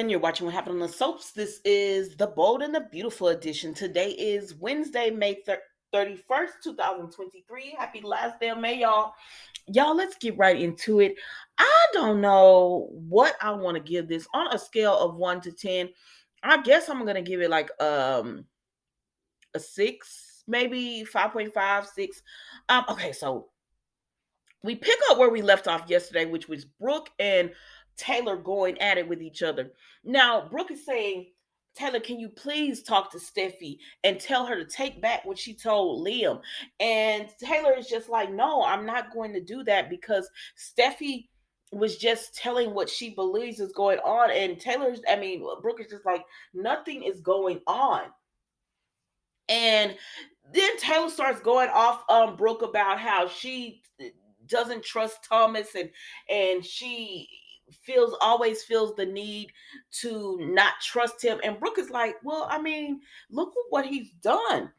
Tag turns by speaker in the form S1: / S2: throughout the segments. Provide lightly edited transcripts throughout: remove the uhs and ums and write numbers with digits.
S1: and you're watching What Happened on the Soaps. This is the Bold and the Beautiful edition. Today is Wednesday, May 31st, 2023. Happy last day of May, y'all. Y'all, let's get right into it. I don't know what I want to give this on a scale of 1 to 10. I guess I'm going to give it like a 6, maybe 5.5, 6. Okay, so we pick up where we left off yesterday, which was Brooke and Taylor going at it with each other. Now, Brooke is saying, Taylor, can you please talk to Steffi and tell her to take back what she told Liam? And Taylor is just like, no, I'm not going to do that because Steffi was just telling what she believes is going on. And Brooke is just like, nothing is going on. And then Taylor starts going off Brooke about how she doesn't trust Thomas and she always feels the need to not trust him. And Brooke is like, well, look at what he's done.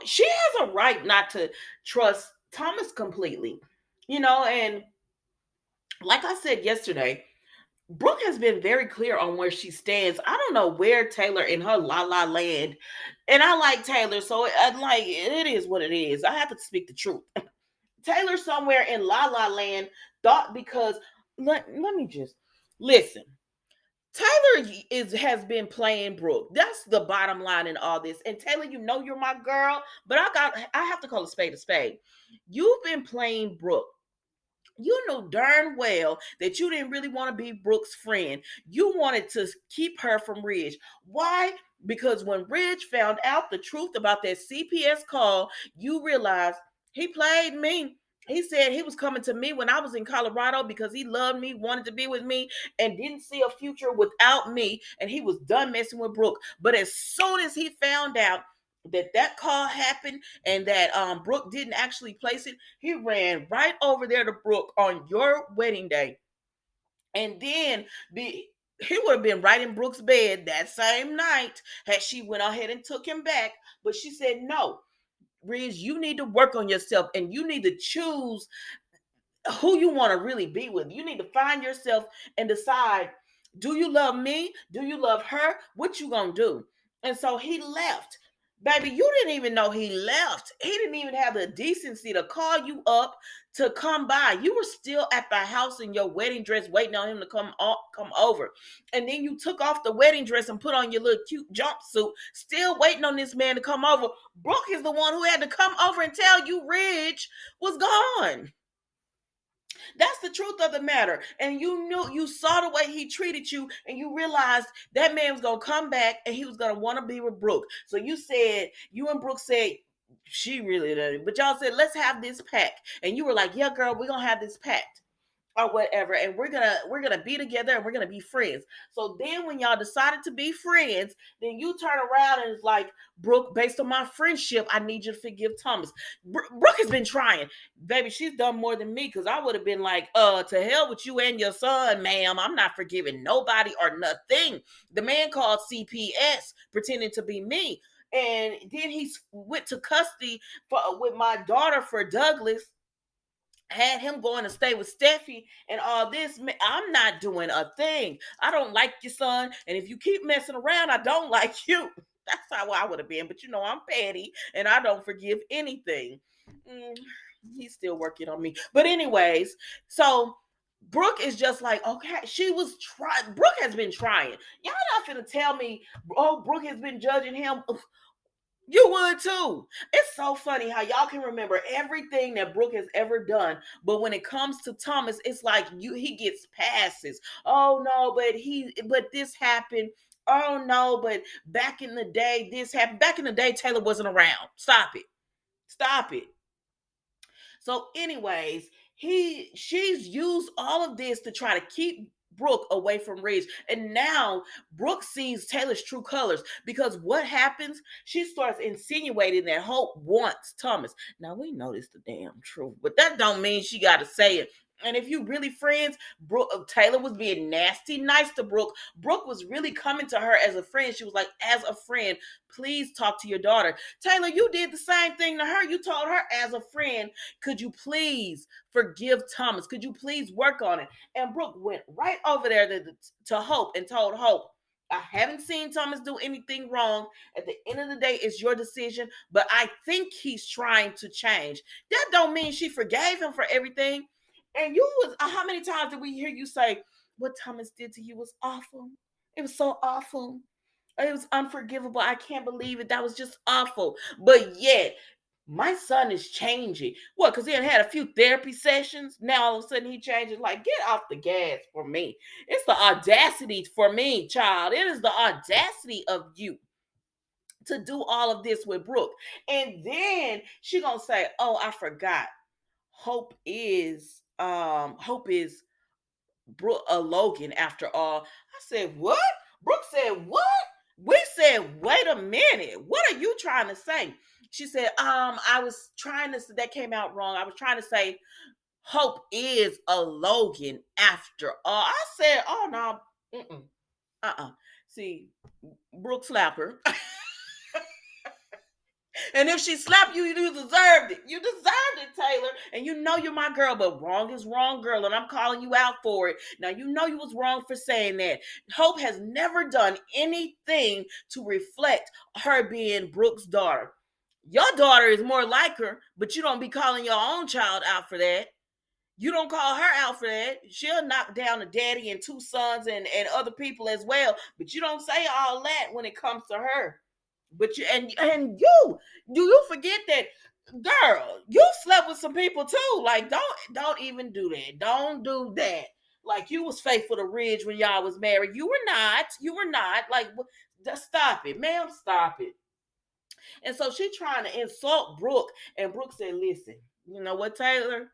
S1: She has a right not to trust Thomas completely. And like I said yesterday, Brooke has been very clear on where she stands. I don't know where Taylor in her la la land, and I like Taylor, so it is what it is. I have to speak the truth. Taylor somewhere in la la land thought because let me just listen. Taylor has been playing Brooke. That's the bottom line in all this. And Taylor, you're my girl, but I have to call a spade a spade. You've been playing Brooke. You know darn well that you didn't really want to be Brooke's friend. You wanted to keep her from Ridge. Why? Because when Ridge found out the truth about that CPS call, you realized he played me. He said he was coming to me when I was in Colorado because he loved me, wanted to be with me, and didn't see a future without me, and he was done messing with Brooke. But as soon as he found out that call happened and that Brooke didn't actually place it, he ran right over there to Brooke on your wedding day. And then he would have been right in Brooke's bed that same night had she went ahead and took him back. But she said, no, Riz, you need to work on yourself and you need to choose who you want to really be with. You need to find yourself and decide, do you love me? Do you love her? What you gonna do? And so he left. Baby, you didn't even know he left. He didn't even have the decency to call you up to come by. You were still at the house in your wedding dress waiting on him to come over. And then you took off the wedding dress and put on your little cute jumpsuit, still waiting on this man to come over. Brooke is the one who had to come over and tell you Ridge was gone. That's the truth of the matter. And you saw the way he treated you, and you realized that man was gonna come back and he was gonna want to be with Brooke. So you and Brooke said, she really doesn't, but y'all said, let's have this pact. And you were like, yeah, girl, we're gonna have this pact or whatever, and we're gonna be together and we're gonna be friends. So then when y'all decided to be friends, then you turn around and it's like, Brooke, based on my friendship, I need you to forgive Thomas. Brooke has been trying, baby. She's done more than me, because I would have been like, to hell with you and your son, ma'am. I'm not forgiving nobody or nothing. The man called CPS pretending to be me, and then he went to custody with my daughter for Douglas, had him going to stay with Steffi and all this. I'm not doing a thing. I don't like your son, and if you keep messing around, I don't like you. That's how I would have been. But I'm petty and I don't forgive anything. He's still working on me. But anyways, so Brooke is just like, okay, she was trying. Brooke has been trying. Y'all not finna tell me, oh, Brooke has been judging him. You would too. It's so funny how y'all can remember everything that Brooke has ever done, but when it comes to Thomas, it's like he gets passes. Oh no, but this happened. Oh no, but back in the day, this happened. Back in the day, Taylor wasn't around. Stop it. Stop it. So, anyways, she's used all of this to try to keep Brooke away from Ridge. And now Brooke sees Taylor's true colors, because what happens? She starts insinuating that Hope wants Thomas. Now we know this the damn truth, but that don't mean she got to say it. And if you really friends, Brooke Taylor was being nasty nice to Brooke. Brooke was really coming to her as a friend. She was like, as a friend, please talk to your daughter. Taylor, you did the same thing to her. You told her as a friend, could you please forgive Thomas? Could you please work on it? And Brooke went right over there to Hope and told Hope, I haven't seen Thomas do anything wrong. At the end of the day, it's your decision, but I think he's trying to change. That don't mean she forgave him for everything. And you was how many times did we hear you say what Thomas did to you was awful? It was so awful. It was unforgivable. I can't believe it. That was just awful. But yet, my son is changing. What? Because he had a few therapy sessions. Now all of a sudden he changes. Like, get off the gas for me. It's the audacity for me, child. It is the audacity of you to do all of this with Brooke. And then she gonna say, oh, I forgot. Hope is Brooke Logan after all. I said, what? Brooke said, what? We said, wait a minute. What are you trying to say? She said, I was trying to, that came out wrong. I was trying to say Hope is a Logan after all. I said, oh no. See, Brooke slapper. And if she slapped you, you deserved it. You deserved it, Taylor. And you know you're my girl, but wrong is wrong, girl. And I'm calling you out for it. Now, you know you was wrong for saying that. Hope has never done anything to reflect her being Brooke's daughter. Your daughter is more like her, but you don't be calling your own child out for that. You don't call her out for that. She'll knock down a daddy and two sons and other people as well. But you don't say all that when it comes to her. But you and you do you forget that, girl, you slept with some people too. Like, don't even do that. Don't do that. Like, you was faithful to Ridge when y'all was married. You were not. You were not. Like, just stop it, ma'am. Stop it. And so she trying to insult Brooke, and Brooke said, "Listen, you know what, Taylor?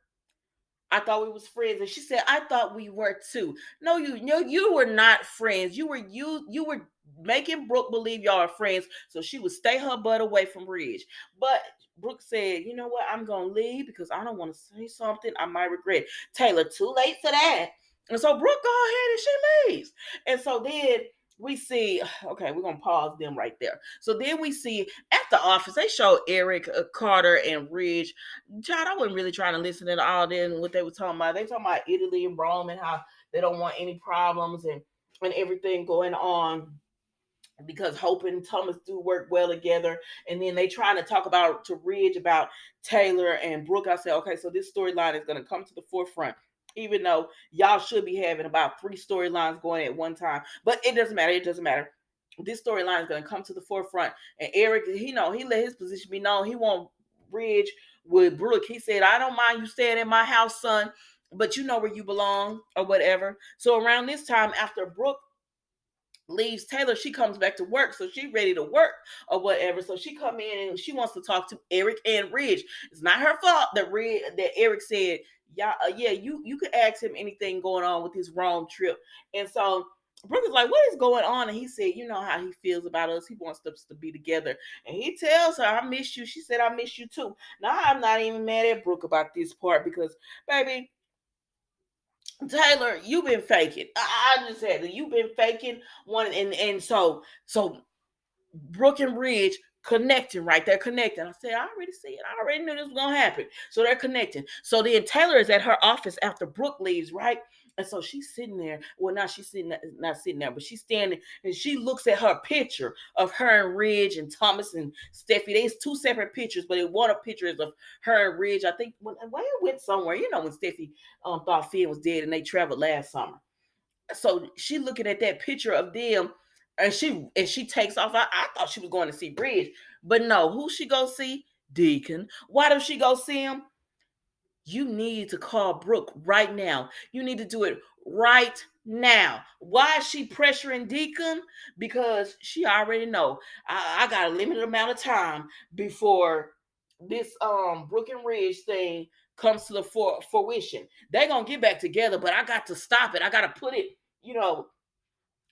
S1: I thought we was friends." And she said, I thought we were too. No, you were not friends. You were making Brooke believe y'all are friends so she would stay her butt away from Ridge. But Brooke said, you know what, I'm gonna leave because I don't want to say something I might regret. Taylor, too late for that. And so Brooke go ahead and she leaves. And so then we see, okay, we're gonna pause them right there. So then we see at the office, they show Eric, Carter, and Ridge. Child, I wasn't really trying to listen to all this and what they were talking about. They talking about Italy and Rome and how they don't want any problems and everything going on because Hope and Thomas do work well together. And then they trying to talk about to Ridge about Taylor and Brooke. I said, okay, so this storyline is going to come to the forefront. Even though y'all should be having about 3 storylines going at one time, but it doesn't matter. It doesn't matter. This storyline is going to come to the forefront. And Eric, he let his position be known. He won't Ridge with Brooke. He said, I don't mind you staying in my house, son, but you know where you belong or whatever. So around this time, after Brooke leaves Taylor, she comes back to work, so she ready to work or whatever. So she come in and she wants to talk to Eric and Ridge. It's not her fault that Eric said, yeah, you could ask him anything going on with his Rome trip. And so Brooke is like, what is going on? And he said, you know how he feels about us. He wants us to be together. And he tells her, I miss you. She said, I miss you too. Now, I'm not even mad at Brooke about this part because, baby, Taylor, you've been faking. I just had to. You've been faking one, and so Brooke and Ridge connecting, right? They're connecting. I said, I already see it. I already knew this was gonna happen. So they're connecting. So then Taylor is at her office after Brooke leaves, right? And so she's sitting there. Well, now she's sitting, not sitting there, but she's standing and she looks at her picture of her and Ridge and Thomas and Steffi. There's 2 separate pictures, but one of picture is of her and Ridge. I think when it went somewhere, you know, when Steffi thought Finn was dead and they traveled last summer. So she looking at that picture of them and she takes off. I thought she was going to see Bridge, but no, who she go see? Deacon. Why does she go see him? You need to call Brooke right now. You need to do it right now. Why is she pressuring Deacon? Because she already know I got a limited amount of time before this Brooke and Ridge thing comes to the fruition. They're gonna get back together, but I got to stop it. I gotta put it, you know,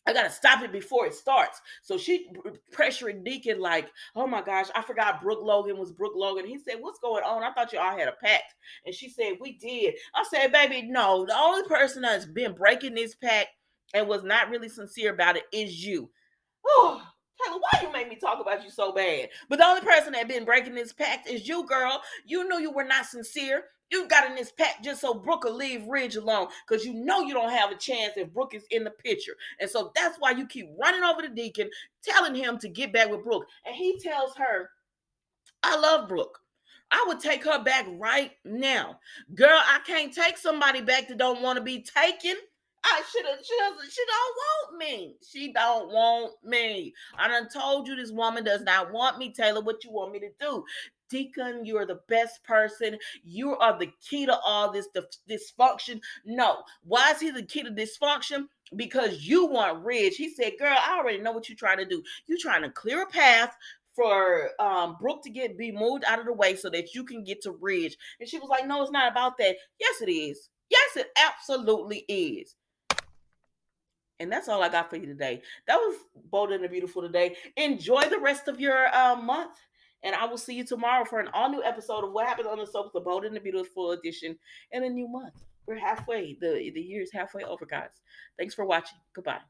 S1: I gotta stop it before it starts. So she pressuring Deacon like, oh my gosh, I forgot Brooke Logan was Brooke Logan. He said, what's going on? I thought you all had a pact. And she said, we did. I said, baby, no. The only person that's been breaking this pact and was not really sincere about it is you. Oh, Taylor, why you make me talk about you so bad? But the only person that been breaking this pact is you, girl. You knew you were not sincere. You got in this pact just so Brooke will leave Ridge alone because you know you don't have a chance if Brooke is in the picture. And so that's why you keep running over the Deacon, telling him to get back with Brooke. And he tells her, I love Brooke. I would take her back right now. Girl, I can't take somebody back that don't want to be taken. I should have, she don't want me. She don't want me. I done told you this woman does not want me, Taylor. What you want me to do? Deacon, you're the best person. You are the key to all this dysfunction. No. Why is he the key to dysfunction? Because you want Ridge. He said, girl, I already know what you're trying to do. You're trying to clear a path for Brooke to be moved out of the way so that you can get to Ridge. And she was like, no, it's not about that. Yes, it is. Yes, it absolutely is. And that's all I got for you today. That was Bold and the Beautiful today. Enjoy the rest of your month. And I will see you tomorrow for an all new episode of What Happened on the Soaps, the Bold and the Beautiful edition, in a new month. We're halfway. The year is halfway over, guys. Thanks for watching. Goodbye.